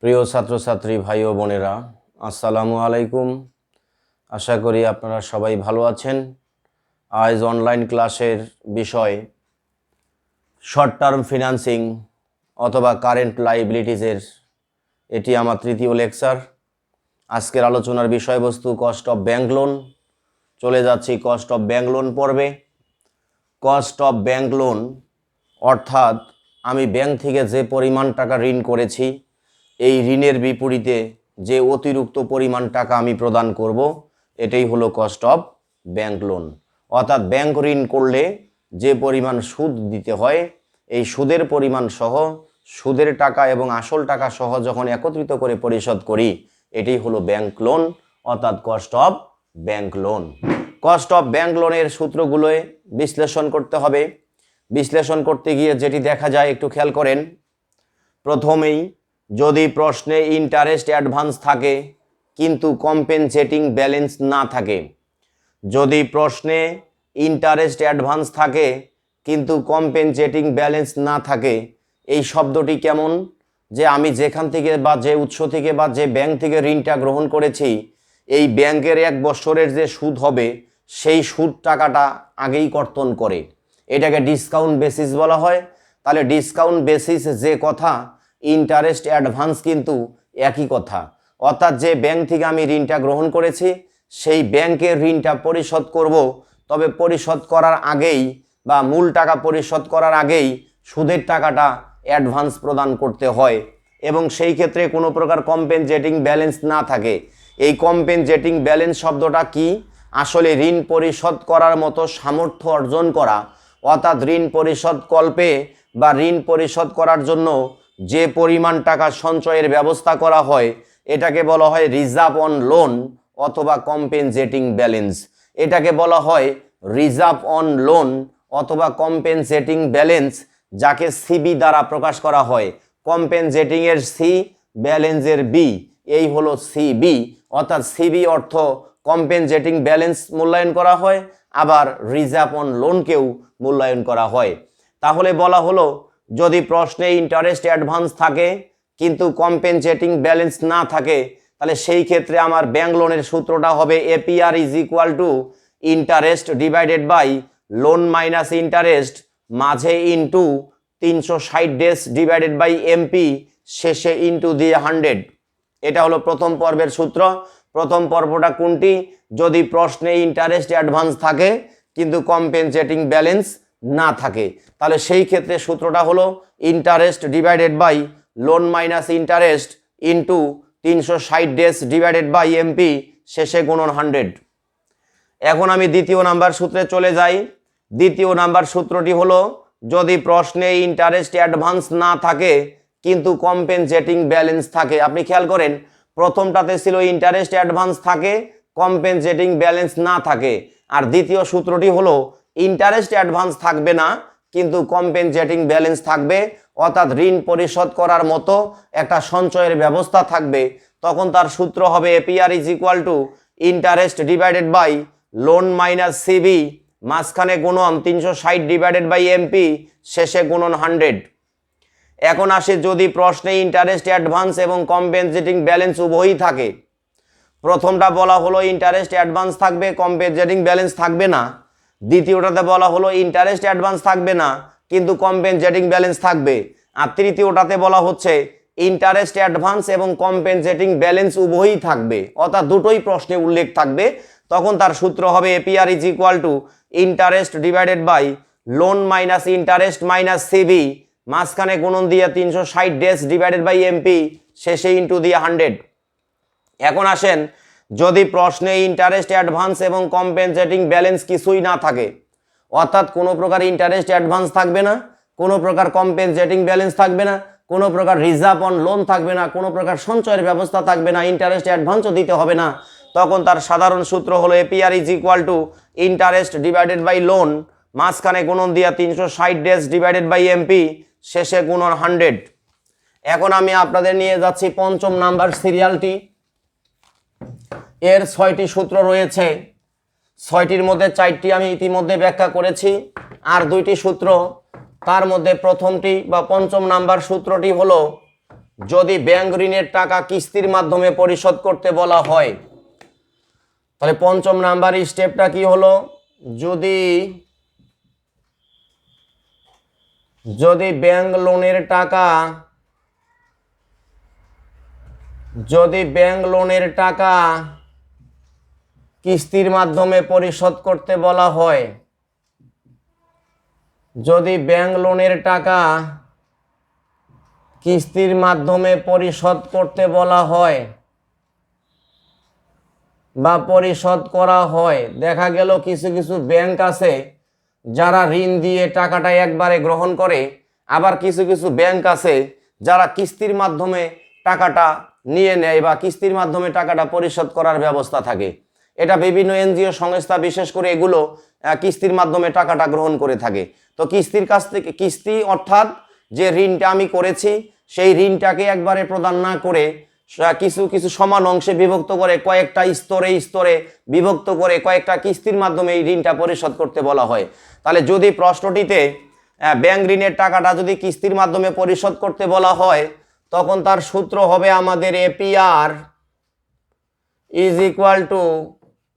প্রিয় ছাত্রছাত্রী ভাই ও বোনেরা, আসসালামু আলাইকুম। আশা করি আপনারা সবাই ভালো আছেন। আজ অনলাইন ক্লাসের বিষয় শর্ট টার্ম ফিনান্সিং অথবা কারেন্ট লাইবিলিটিজের এটি আমার তৃতীয় লেকচার। আজকের আলোচনার বিষয়বস্তু কস্ট অফ ব্যাংক লোন। চলে যাচ্ছি কস্ট অফ ব্যাংক লোন পর্বে। কস্ট অফ ব্যাংক লোন অর্থাৎ আমি ব্যাংক থেকে যে পরিমাণ টাকা ঋণ করেছি, এই ঋণের বিপরীতে যে অতিরিক্ত পরিমাণ টাকা আমি প্রদান করব, এটাই হলো কস্ট অফ ব্যাংক লোন। অর্থাৎ ব্যাংক ঋণ করলে যে পরিমাণ সুদ দিতে হয়, এই সুদের পরিমাণ সহ সুদের টাকা এবং আসল টাকা সহ যখন একত্রিত করে পরিশোধ করি, এটাই হলো ব্যাংক লোন অর্থাৎ cost of bank loan. Cost of bank লোনের সূত্রগুলোয় বিশ্লেষণ করতে হবে। বিশ্লেষণ করতে গিয়ে যেটি দেখা যায় একটু খেয়াল করেন। প্রথমেই যদি প্রশ্নে ইন্টারেস্ট অ্যাডভান্স থাকে কিন্তু কম্পেনসেটিং ব্যালেন্স না থাকে, যদি প্রশ্নে ইন্টারেস্ট অ্যাডভান্স থাকে কিন্তু কম্পেনসেটিং ব্যালেন্স না থাকে, এই শব্দটি কেমন? যে আমি যেখান থেকে বা যে উৎস থেকে বা যে ব্যাংক থেকে ঋণটা গ্রহণ করেছি, এই ব্যাংকের 1 বছরের যে সুদ হবে, সেই সুদ টাকাটা আগেই কর্তন করে। এটাকে ডিসকাউন্ট বেসিস বলা হয়। তাহলে ডিসকাউন্ট বেসিস যে কথা, ইন্টারেস্ট অ্যাডভান্স কিন্তু একই কথা। অর্থাৎ যে ব্যাংক থেকে আমি ঋণটা গ্রহণ করেছি, সেই ব্যাংকের ঋণটা পরিশোধ করব, তবে পরিশোধ করার আগেই বা মূল টাকা পরিশোধ করার আগেই সুদের টাকাটা অ্যাডভান্স প্রদান করতে হয় এবং সেই ক্ষেত্রে কোনো প্রকার কম্পেনসেটিং ব্যালেন্স না থাকে। এই কম্পেনসেটিং ব্যালেন্স শব্দটা কি? আসলে ঋণ পরিশোধ করার মতো সামর্থ্য অর্জন করা, অর্থাৎ ঋণ পরিশোধ কল্পে বা ঋণ পরিশোধ করার জন্য যে পরিমাণ টাকা সঞ্চয়ের ব্যবস্থা করা হয়, এটাকে বলা হয় রিজার্ভ অন লোন অথবা কম্পেনসেটিং ব্যালেন্স। এটাকে বলা হয় রিজার্ভ অন লোন অথবা কম্পেনসেটিং ব্যালেন্স, যাকে সিবি দ্বারা প্রকাশ করা হয়। কম্পেনসেটিং এর সি, ব্যালেন্সের বি, এই হলো সিবি। অর্থাৎ সিবি অর্থ কম্পেনসেটিং ব্যালেন্স মূল্যায়ন করা হয়, আবার রিজার্ভ অন লোনকেও মূল্যায়ন করা হয়। তাহলে বলা হলো, যদি প্রশ্নে ইন্টারেস্ট অ্যাডভান্স থাকে কিন্তু কম্পেনসেটিং ব্যালেন্স না থাকে, তাহলে সেই ক্ষেত্রে আমার ব্যাংক লোনের সূত্রটা হবে APR is equal to interest divided by loan minus interest, মাঝে into 360 days divided by MP, শেষে ইন্টু দিয়ে 100। এটা হলো প্রথম পর্বের সূত্র। প্রথম পর্বটা কোনটি? যদি প্রশ্নে ইন্টারেস্ট অ্যাডভান্স থাকে কিন্তু কম্পেনসেটিং ব্যালেন্স না থাকে, তাহলে সেই ক্ষেত্রে সূত্রটা হলো interest divided by loan minus interest into 360 days divided by MP, শেষে গুণন 100। এখন আমি দ্বিতীয় নাম্বার সূত্রে চলে যাই। দ্বিতীয় নাম্বার সূত্রটি হলো, যদি প্রশ্নে ইন্টারেস্ট অ্যাডভান্স না থাকে কিন্তু কম্পেনসেটিং ব্যালেন্স থাকে। আপনি খেয়াল করেন, প্রথমটাতে ছিল ইন্টারেস্ট অ্যাডভান্স থাকে, কম্পেনসেটিং ব্যালেন্স না থাকে, আর দ্বিতীয় সূত্রটি হলো ইন্টারেস্ট অ্যাডভান্স থাকবে না কিন্তু কম্পেনসেটিং ব্যালেন্স থাকবে, অর্থাৎ ঋণ পরিশোধ করার মতো একটা সঞ্চয়ের ব্যবস্থা থাকবে। তখন তার সূত্র হবে APR is equal to interest divided by loan minus CB, মাঝখানে গুণন 360 ডিভাইডেড বাই এমপি, শেষে গুণন 100। এখন আসে, যদি প্রশ্নে ইন্টারেস্ট অ্যাডভান্স এবং কম্পেনসেটিং ব্যালেন্স উভয়ই থাকে। প্রথমটা বলা হলো ইন্টারেস্ট অ্যাডভান্স থাকবে, কম্পেনসেটিং ব্যালেন্স থাকবে না। দ্বিতীয়টাতে বলা হলো ইন্টারেস্ট অ্যাডভান্স থাকবে না কিন্তু কম্পেনসেটিং ব্যালেন্স থাকবে। আর তৃতীয়টাতে বলা হচ্ছে ইন্টারেস্ট অ্যাডভান্স এবং কম্পেনসেটিং ব্যালেন্স উভয়ই থাকবে, অর্থাৎ দুটোই প্রশ্নে উল্লেখ থাকবে। তখন তার সূত্র হবে APR is equal to interest divided by loan minus interest minus CB, মাঝখানে গুণন দিয়ে 360 ডেজ ডিভাইডেড বাই এমপি, শেষে ইন্টু দিয়ে 100। এখন আসেন, যদি প্রশ্নে ইন্টারেস্ট অ্যাডভান্স এবং কম্পেনসেটিং ব্যালেন্স কিছুই না থাকে, অর্থাৎ কোনো প্রকার ইন্টারেস্ট অ্যাডভান্স থাকবে না, কোনো প্রকার কম্পেনসেটিং ব্যালেন্স থাকবে না, কোনো প্রকার রিজার্ভ অন লোন থাকবে না, কোনো প্রকার সঞ্চয়ের ব্যবস্থা থাকবে না, ইন্টারেস্ট অ্যাডভান্সও দিতে হবে না, তখন তার সাধারণ সূত্র হলো APR is equal to interest divided by loan, মাঝখানে গুণন দিয়া 360 ডেজ ডিভাইডেড বাই এমপি, শেষে গুণন 100। এখন আমি আপনাদের নিয়ে যাচ্ছি পঞ্চম নাম্বার সিরিয়ালটি। এর 6টি সূত্র রয়েছে। 6টির মধ্যে 4টি আমি ইতিমধ্যে ব্যাখ্যা করেছি, আর 2টি সূত্র। তার মধ্যে প্রথমটি বা পঞ্চম নাম্বার সূত্রটি হলো যদি ব্যাংক ঋণের টাকা কিস্তির মাধ্যমে পরিশোধ করতে বলা হয়, তাহলে পঞ্চম নাম্বার স্টেপটা কি হলো, যদি ব্যাংক লোনের টাকা কিস্তির মাধ্যমে পরিশোধ করতে বলা হয়, যদি ব্যাংক লোনের টাকা কিস্তির মাধ্যমে পরিশোধ করতে বলা হয় বা পরিশোধ করা হয়, দেখা গেল কিছু কিছু ব্যাংক আছে যারা ঋণ দিয়ে টাকাটা একবারে গ্রহণ করে, আবার কিছু কিছু ব্যাংক আছে যারা কিস্তির মাধ্যমে টাকাটা নিয়ে নেয় বা কিস্তির মাধ্যমে টাকাটা পরিশোধ করার ব্যবস্থা থাকে। এটা বিভিন্ন এনজিও সংস্থা বিশেষ করে এগুলো কিস্তির মাধ্যমে টাকাটা গ্রহণ করে থাকে। তো কিস্তির কাছ থেকে, কিস্তি অর্থাৎ যে ঋণটা আমি করেছি সেই ঋণটাকে একবারে প্রদান না করে কিছু কিছু সমান অংশে বিভক্ত করে, কয়েকটা স্তরে স্তরে বিভক্ত করে কয়েকটা কিস্তির মাধ্যমে এই ঋণটা পরিশোধ করতে বলা হয়। তাহলে যদি প্রশ্নটিতে ব্যাংক ঋণের টাকাটা যদি কিস্তির মাধ্যমে পরিশোধ করতে বলা হয়, তখন তার সূত্র হবে আমাদের APR is equal to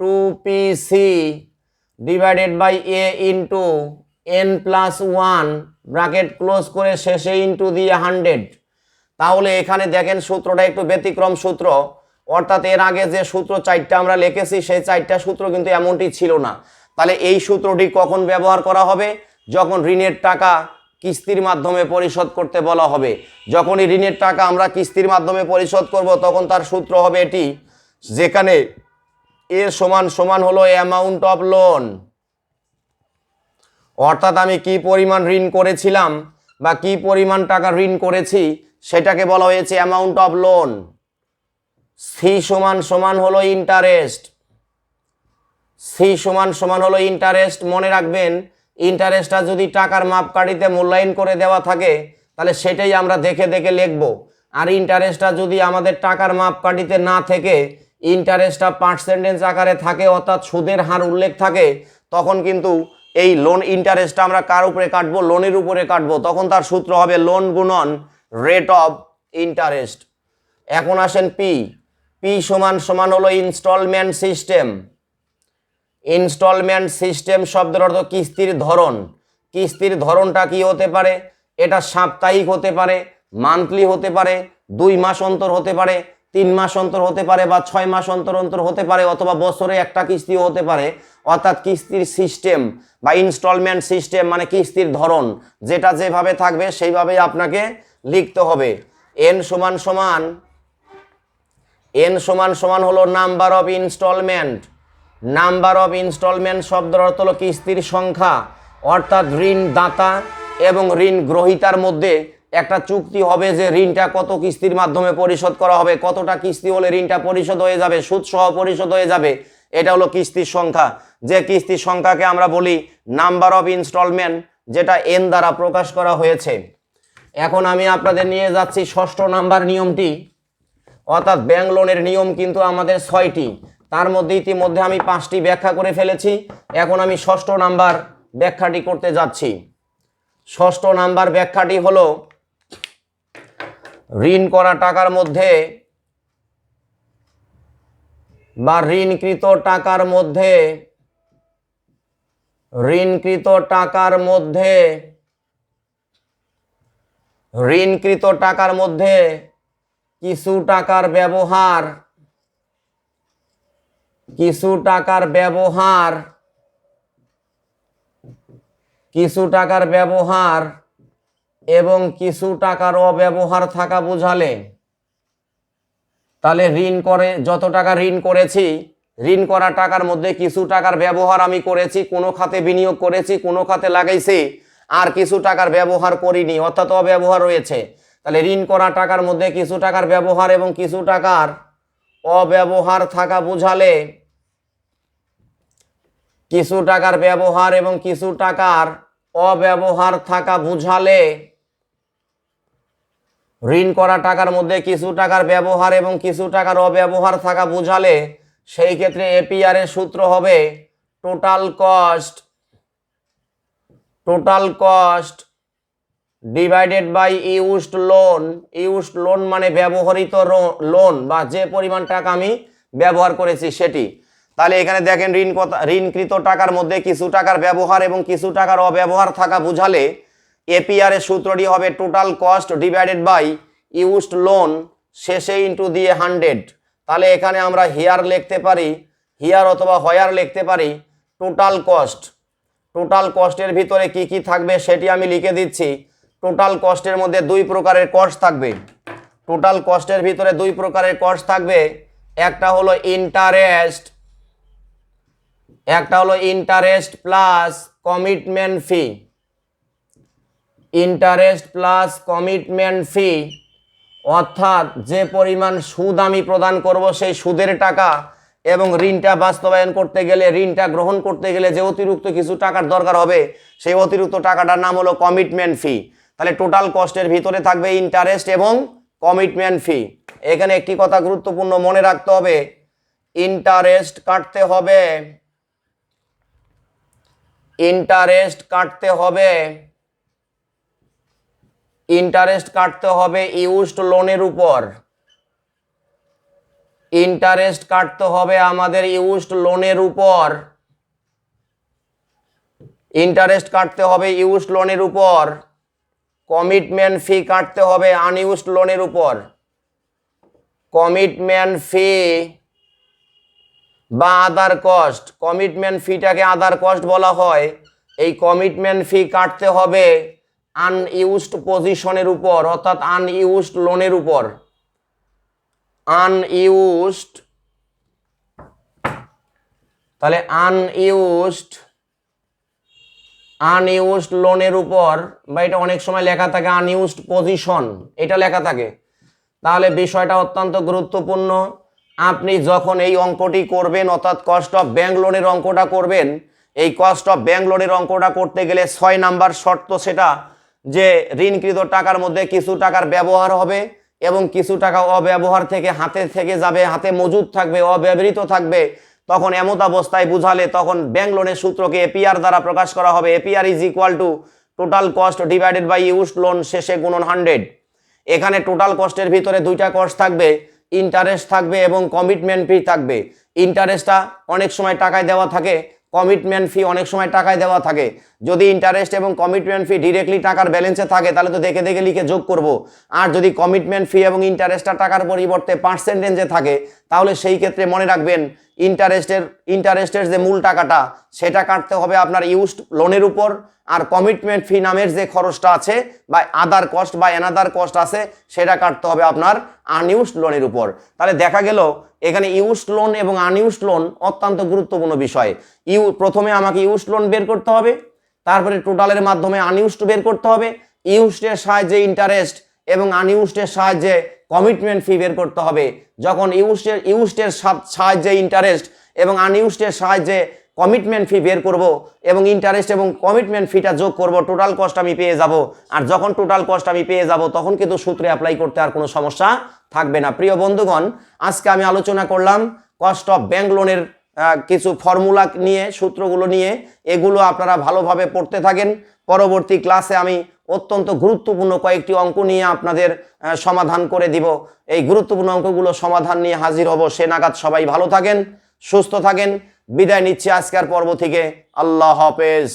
2PC divided by A into n+1 bracket close করে শেষে ইন্টু দিয়ে 100। তাহলে এখানে দেখেন সূত্রটা একটু ব্যতিক্রম সূত্র, অর্থাৎ এর আগে যে সূত্র 4টা আমরা লিখেছি সেই 4টা সূত্র কিন্তু এমনটি ছিল না। তাহলে এই সূত্রটি কখন ব্যবহার করা হবে? যখন ঋণের টাকা কিস্তির মাধ্যমে পরিশোধ করতে বলা হবে। যখনই ঋণের টাকা আমরা কিস্তির মাধ্যমে পরিশোধ করব তখন তার সূত্র হবে এটি, যেখানে এ সমান সমান হলো অ্যামাউন্ট অফ লোন, অর্থাৎ আমি কি পরিমাণ ঋণ করেছিলাম বা কি পরিমাণ টাকা ঋণ করেছি সেটাকে বলা হয়েছে অ্যামাউন্ট অফ লোন। সি সমান সমান হলো ইন্টারেস্ট, সি সমান সমান হলো ইন্টারেস্ট। মনে রাখবেন, ইন্টারেস্টটা যদি টাকার মাপকাঠিতে মূল্যায়ন করে দেওয়া থাকে তাহলে সেটাই আমরা দেখে দেখে লিখব। আর ইন্টারেস্টটা যদি আমাদের টাকার মাপকাঠিতে না থেকে ইন্টারেস্টটা পার্সেন্টেজ আকারে থাকে, অর্থাৎ সুদের হার উল্লেখ থাকে, তখন কিন্তু এই লোন ইন্টারেস্টটা আমরা কার উপরে কাটবো? লোনের উপরে কাটবো। তখন তার সূত্র হবে লোন গুণন রেট অফ ইন্টারেস্ট। এখন আসেন পি, পি সমান সমান হলো ইনস্টলমেন্ট সিস্টেম। ইনস্টলমেন্ট সিস্টেম শব্দের অর্থ কিস্তির ধরন। কিস্তির ধরনটা কি হতে পারে? এটা সাপ্তাহিক হতে পারে, মান্থলি হতে পারে, 2 মাস অন্তর হতে পারে, 3 মাস অন্তর হতে পারে, বা 6 মাস অন্তর অন্তর হতে পারে, অথবা বছরে একটা কিস্তিও হতে পারে। অর্থাৎ কিস্তির সিস্টেম বা ইনস্টলমেন্ট সিস্টেম মানে কিস্তির ধরন, যেটা যেভাবে থাকবে সেইভাবেই আপনাকে লিখতে হবে। এন সমান সমান হলো number of installment. Number of installment শব্দের অর্থ হলো কিস্তির সংখ্যা, অর্থাৎ ঋণদাতা এবং ঋণ গ্রহীতার মধ্যে একটা চুক্তি হবে যে ঋণটা কত কিস্তির মাধ্যমে পরিশোধ করা হবে, কতটা কিস্তি হলে ঋণটা পরিশোধ হয়ে যাবে, সুদ সহ পরিশোধ হয়ে যাবে। এটা হলো কিস্তির সংখ্যা, যে কিস্তির সংখ্যাকে আমরা বলি নাম্বার অফ ইনস্টলমেন্ট, যেটা এন দ্বারা প্রকাশ করা হয়েছে। এখন আমি আপনাদের নিয়ে যাচ্ছি 6ষ্ঠ নাম্বার নিয়মটি, অর্থাৎ ব্যাংক লোনের নিয়ম কিন্তু আমাদের 6টি, তার মধ্যে ইতিমধ্যে আমি 5টি ব্যাখ্যা করে ফেলেছি। এখন আমি 6ষ্ঠ নাম্বার ব্যাখ্যাটি করতে যাচ্ছি। 6ষ্ঠ নাম্বার ব্যাখ্যাটি হলো ঋণ করা টাকার মধ্যে বা ঋণকৃত টাকার মধ্যে কিছু টাকার ব্যবহার এবং কিছু টাকার অব্যবহার থাকা বোঝালে, তাহলে যত টাকা ঋণ করেছি, ঋণ করা টাকার মধ্যে কিছু টাকার ব্যবহার আমি করেছি, কোনো খাতে বিনিয়োগ করেছি, কোনো খাতে লাগাইছি, আর কিছু টাকার ব্যবহার করিনি, অর্থাৎ অব্যবহার রয়েছে। তাহলে ঋণ করা টাকার মধ্যে কিছু টাকার ব্যবহার এবং কিছু টাকার অব্যবহার থাকা বোঝালে, কিছু টাকার ব্যবহার এবং কিছু টাকার অব্যবহার থাকা বোঝালে, ঋণ করা টাকার মধ্যে কিছু টাকার ব্যবহার এবং কিছু টাকার অব্যবহার থাকা বোঝালে সেই ক্ষেত্রে এপিআর এর সূত্র হবে total cost divided by used loan. Used loan মানে ব্যবহৃত লোন বা যে পরিমাণ টাকা আমি ব্যবহার করেছি সেটি। তাহলে এখানে দেখেন ঋণকৃত টাকার মধ্যে কিছু টাকার ব্যবহার এবং কিছু টাকার অব্যবহার থাকা বুঝালে এপিআর এর সূত্রটি হবে total cost divided by used loan শেষে ইন্টু দিয়ে 100। তাহলে এখানে আমরা হিয়ার লিখতে পারি, হিয়ার অথবা হয়ার লিখতে পারি টোটাল কস্ট। টোটাল কস্টের ভিতরে কি কি থাকবে সেটি আমি লিখে দিচ্ছি। টোটাল কস্টের মধ্যে দুই প্রকারের কস্ট থাকবে। টোটাল কস্টের ভিতরে দুই প্রকারের কস্ট থাকবে, একটা হলো ইন্টারেস্ট, একটা হলো ইন্টারেস্ট প্লাস কমিটমেন্ট ফি। ইন্টারেস্ট প্লাস কমিটমেন্ট ফি অর্থাৎ যে পরিমাণ সুদ আমি প্রদান করব সেই সুদের টাকা এবং ঋণটা বাস্তবায়ন করতে গেলে, ঋণটা গ্রহণ করতে গেলে যে অতিরিক্ত কিছু টাকার দরকার হবে সেই অতিরিক্ত টাকাটার নাম হলো কমিটমেন্ট ফি। তাহলে টোটাল কস্টের ভিতরে থাকবে ইন্টারেস্ট এবং কমিটমেন্ট ফি। এখানে একটি কথা গুরুত্বপূর্ণ মনে রাখতে হবে, ইন্টারেস্ট কাটতে হবে, ইন্টারেস্ট কাটতে হবে, ইন্টারেস্ট কাটতে হবে ইউজড লোনের উপর। ইন্টারেস্ট কাটতে হবে আমাদের ইউজড লোনের উপর। ইন্টারেস্ট কাটতে হবে ইউজড লোনের উপর। কমিটমেন্ট ফি কাটতে হবে আনইউজড লোনের উপর। কমিটমেন্ট ফি বা আদার কস্ট, কমিটমেন্ট ফিটাকে আদার কস্ট বলা হয়। এই কমিটমেন্ট ফি কাটতে হবে আনইউজড পজিশনের উপর অর্থাৎ আনইউজড লোনের উপর। আনইউজড, তাহলে আনইউজড লোনের উপর, বা এটা অনেক সময় লেখা থাকে আনইউজড পজিশন, এটা লেখা থাকে। তাহলে বিষয়টা অত্যন্ত গুরুত্বপূর্ণ। আপনি যখন এই অঙ্কটি করবেন অর্থাৎ কস্ট অফ ব্যাংক লোনের অঙ্কটা করবেন, এই কস্ট অফ ব্যাংক লোনের অঙ্কটা করতে গেলে 6 নাম্বার শর্ত সেটা যে ঋণকৃত টাকার মধ্যে কিছু টাকার ব্যবহার হবে এবং কিছু টাকা অব্যবহার থেকে হাতে থেকে যাবে, হাতে মজুদ থাকবে, অব্যবহৃত থাকবে। তখন এমত অবস্থায় বুঝালে তখন ব্যাংক লোনের সূত্রকে এপিআর দ্বারা প্রকাশ করা হবে। APR is equal to total cost divided by used loan শেষে গুণন 100। এখানে টোটাল কস্টের ভিতরে দুইটা কস্ট থাকবে, ইন্টারেস্ট থাকবে এবং কমিটমেন্ট ফি থাকবে। ইন্টারেস্টটা অনেক সময় টাকায় দেওয়া থাকে, কমিটমেন্ট ফি অনেক সময় টাকায় দেওয়া থাকে। যদি ইন্টারেস্ট এবং কমিটমেন্ট ফি ডিরেক্টলি টাকার ব্যালেন্সে থাকে তাহলে তো দেখে দেখে লিখে যোগ করব। আর যদি কমিটমেন্ট ফি এবং ইন্টারেস্টটা টাকার পরিবর্তে পার্সেন্টেজে থাকে তাহলে সেই ক্ষেত্রে মনে রাখবেন ইন্টারেস্টের যে মূল টাকাটা সেটা কাটতে হবে আপনার ইউজড লোনের উপর, আর কমিটমেন্ট ফি নামের যে খরচটা আছে বা আদার কস্ট বা অ্যানাদার কস্ট আছে সেটা কাটতে হবে আপনার আনইউজড লোনের উপর। তাহলে দেখা গেল এখানে ইউজড লোন এবং আনইউজড লোন অত্যন্ত গুরুত্বপূর্ণ বিষয়। প্রথমে আমাকে ইউজড লোন বের করতে হবে, তারপরে টোটালের মাধ্যমে আনইউজড বের করতে হবে, ইউজডের সাহায্যে ইন্টারেস্ট এবং আনইউজডের সাহায্যে কমিটমেন্ট ফি বের করতে হবে। যখন ইউজডের সাহায্যে ইন্টারেস্ট এবং আনইউজডের সাহায্যে কমিটমেন্ট ফি বের করব এবং ইন্টারেস্ট এবং কমিটমেন্ট ফিটা যোগ করব, টোটাল কস্ট আমি পেয়ে যাব। আর যখন টোটাল কস্ট আমি পেয়ে যাব তখন কিন্তু সূত্রে অ্যাপ্লাই করতে আর কোনো সমস্যা থাকবে না। প্রিয় বন্ধুগণ, আজকে আমি আলোচনা করলাম কস্ট অফ ব্যাংক লোনের কিছু ফর্মুলা নিয়ে, সূত্রগুলো নিয়ে। এগুলো আপনারা ভালোভাবে পড়তে থাকেন। পরবর্তী ক্লাসে আমি অত্যন্ত গুরুত্বপূর্ণ কয়েকটি অঙ্ক নিয়ে আপনাদের সমাধান করে দিব। এই গুরুত্বপূর্ণ অঙ্কগুলো সমাধান নিয়ে হাজির হব। সে নাগাদ সবাই ভালো থাকেন, সুস্থ থাকেন। বিদায় নিচ্ছি আজকের পর্ব থেকে। আল্লাহ হাফেজ।